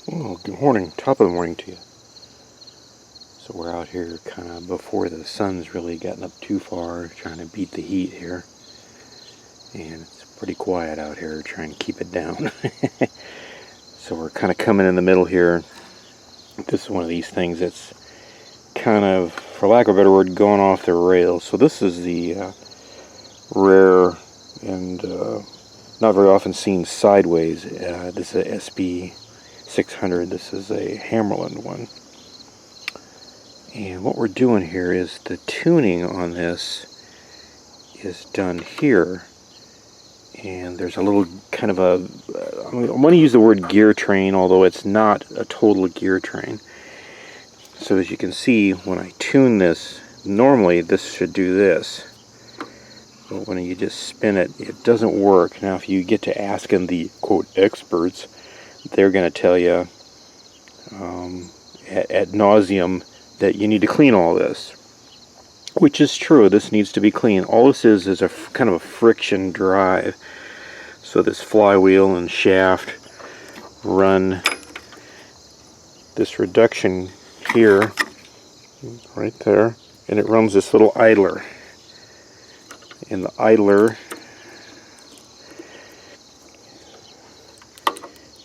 Well, good morning, top of the morning to you. So we're out here kind of before the sun's really gotten up too far, trying to beat the heat here. And it's pretty quiet out here, trying to keep it down. So we're kind of coming in the middle here. This is one of these things that's kind of, for lack of a better word, going off the rails. So this is the rare and not very often seen sideways. This is a SP-600. This is a Hammarlund one. And what we're doing here is the tuning on this is done here. And there's a little kind of a, I want to use the word gear train, although it's not a total gear train. So as you can see, when I tune this, normally this should do this. But when you just spin it, it doesn't work. Now if you get to asking the, quote, experts, they're going to tell you ad nauseum that you need to clean all this, which is true. This needs to be clean. All this is a kind of a friction drive. So this flywheel and shaft run this reduction here, right there, and it runs this little idler. And the idler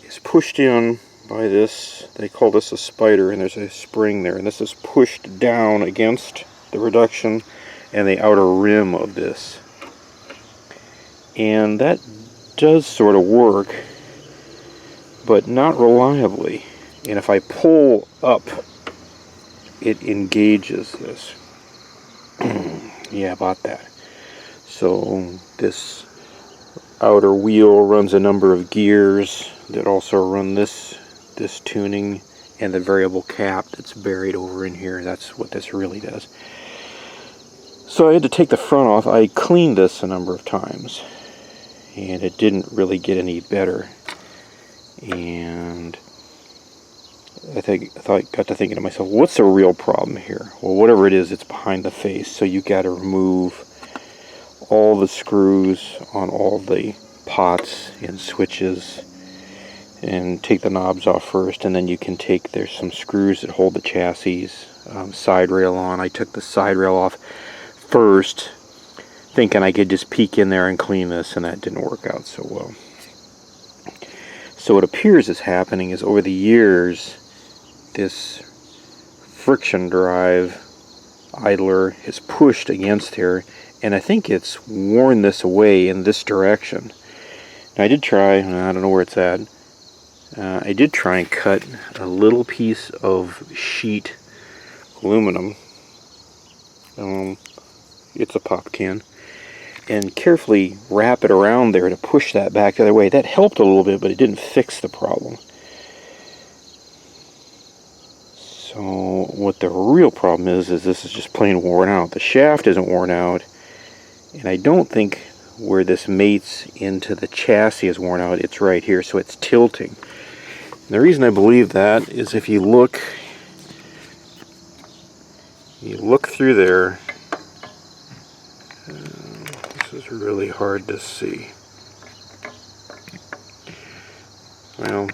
is pushed in by this, they call this a spider, and there's a spring there, and this is pushed down against the reduction and the outer rim of this. And that does sort of work, but not reliably. And if I pull up, it engages this. Yeah, about that. So this outer wheel runs a number of gears that also run this tuning, and the variable cap that's buried over in here. That's what this really does. So I had to take the front off. I cleaned this a number of times and it didn't really get any better. And I got to thinking to myself, what's the real problem here? Well, whatever it is, it's behind the face. So you got to remove all the screws on all the pots and switches and take the knobs off first, and then you can take, there's some screws that hold the chassis side rail on. I took the side rail off first, thinking I could just peek in there and clean this, and that didn't work out so well. So what appears is happening is, over the years, this friction drive idler is pushed against here, and I think it's worn this away in this direction. Now I did try, I don't know where it's at, I did try and cut a little piece of sheet aluminum, it's a pop can, and carefully wrap it around there to push that back the other way. That helped a little bit, but it didn't fix the problem. So what the real problem is this is just plain worn out. The shaft isn't worn out, and I don't think where this mates into the chassis is worn out. It's right here, so it's tilting. And the reason I believe that is if you look through there, this is really hard to see. Well,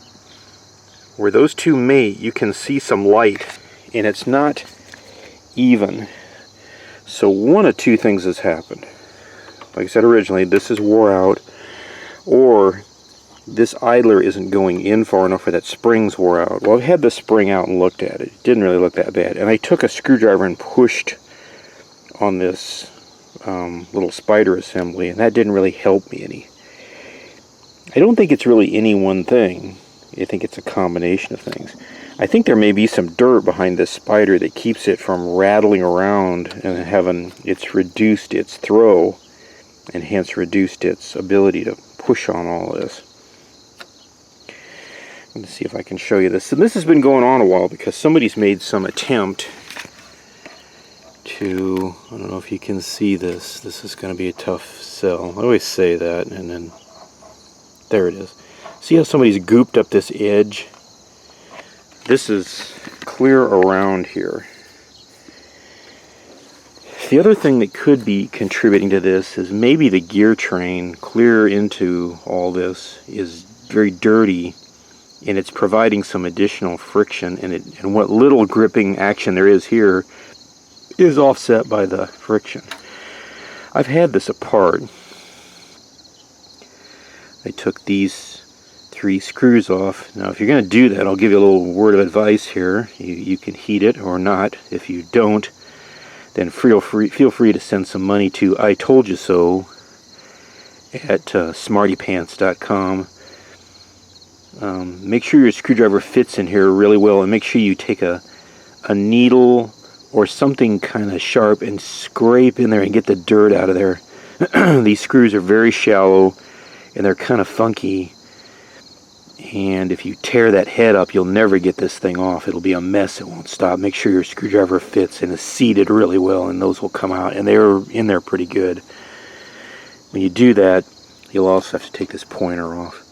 where those two mate, you can see some light, and it's not even. So one of two things has happened. Like I said originally, this is wore out, or this idler isn't going in far enough where that spring's wore out. Well, I've had the spring out and looked at it. It didn't really look that bad. And I took a screwdriver and pushed on this little spider assembly, and that didn't really help me any. I don't think it's really any one thing. I think it's a combination of things. I think there may be some dirt behind this spider that keeps it from rattling around and having reduced its throw, and hence reduced its ability to push on all this. Let's see if I can show you this. And this has been going on a while because somebody's made some attempt to, I don't know if you can see this. This is going to be a tough sell. I always say that, and then there it is. See how somebody's gooped up this edge? This is clear around here. The other thing that could be contributing to this is maybe the gear train clear into all this is very dirty, and it's providing some additional friction, and what little gripping action there is here is offset by the friction. I've had this apart. I took these 3 screws off. Now if you're going to do that, I'll give you a little word of advice here. You can heat it or not. If you don't, then feel free to send some money to I Told You So at smartypants.com. Make sure your screwdriver fits in here really well, and make sure you take a needle or something kind of sharp and scrape in there and get the dirt out of there. These screws are very shallow and they're kind of funky, and if you tear that head up, you'll never get this thing off. It'll be a mess. It won't stop. Make sure your screwdriver fits and is seated really well, and those will come out, and they're in there pretty good. When you do that, you'll also have to take this pointer off,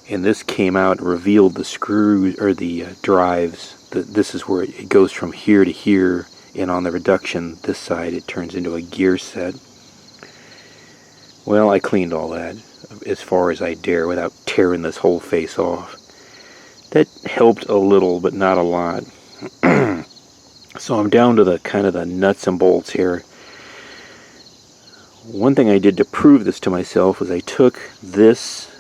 and this came out and revealed the screws, or the drives. This is where it goes from here to here, and on the reduction this side it turns into a gear set. Well, I cleaned all that as far as I dare without tearing this whole face off. That helped a little, but not a lot. So I'm down to the kind of the nuts and bolts here. One thing I did to prove this to myself was I took this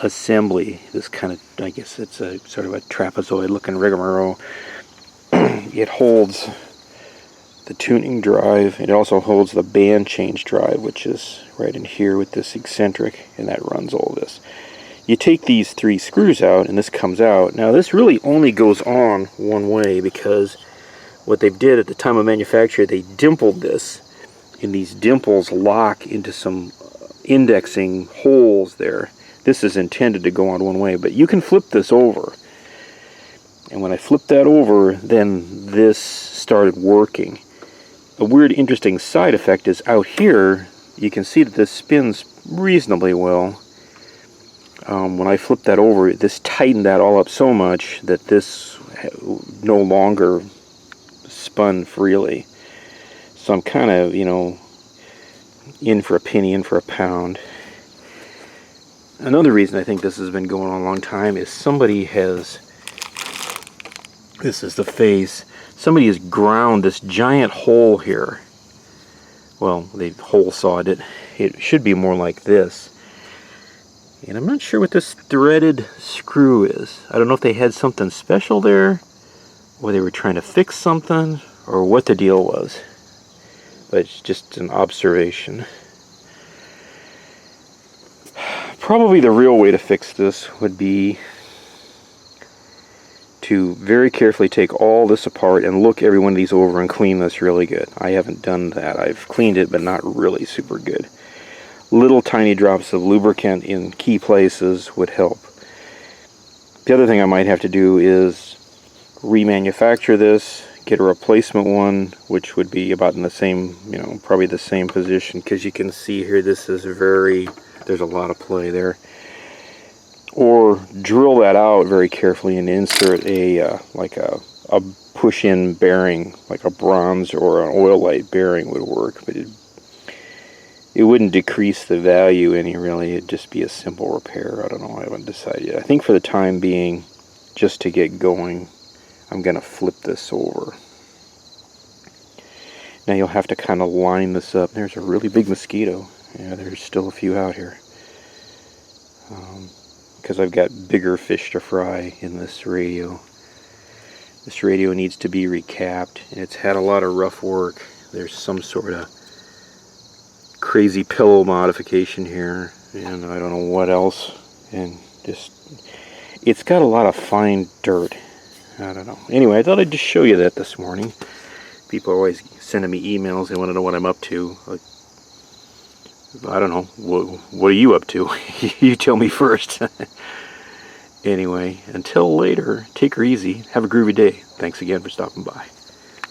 assembly, this kind of, I guess it's a sort of a trapezoid looking rigmarole. It holds the tuning drive. It also holds the band change drive, which is right in here with this eccentric, and that runs all this. You take these 3 screws out and this comes out. Now this really only goes on one way, because what they did at the time of manufacture, they dimpled this, and these dimples lock into some indexing holes there. This is intended to go on one way, but you can flip this over. And when I flipped that over, then this started working. A weird, interesting side effect is out here, you can see that this spins reasonably well. When I flipped that over, this tightened that all up so much that this no longer spun freely. So I'm kind of, in for a penny, in for a pound. Another reason I think this has been going on a long time is this is the face, somebody has ground this giant hole here. Well, they hole sawed it. It should be more like this. And I'm not sure what this threaded screw is. I don't know if they had something special there, or they were trying to fix something, or what the deal was. But it's just an observation. Probably the real way to fix this would be to very carefully take all this apart and look every one of these over and clean this really good. I haven't done that. I've cleaned it, but not really super good. Little tiny drops of lubricant in key places would help. The other thing I might have to do is remanufacture this, get a replacement one, which would be about in the same, probably the same position, because you can see here this is there's a lot of play there. Or drill that out very carefully and insert a push-in bearing, like a bronze or an oil light bearing would work, but it wouldn't decrease the value any, really. It'd just be a simple repair. I don't know. I haven't decided yet. I think for the time being, just to get going, I'm going to flip this over. Now you'll have to kind of line this up. There's a really big mosquito. Yeah, there's still a few out here. Because I've got bigger fish to fry in this radio. This radio needs to be recapped, and it's had a lot of rough work. There's some sort of crazy pillow modification here, and I don't know what else, and it's got a lot of fine dirt. I don't know. Anyway, I thought I'd just show you that this morning. People are always sending me emails. They want to know what I'm up to. I don't know. What are you up to? You tell me first. Anyway, until later, take her easy. Have a groovy day. Thanks again for stopping by.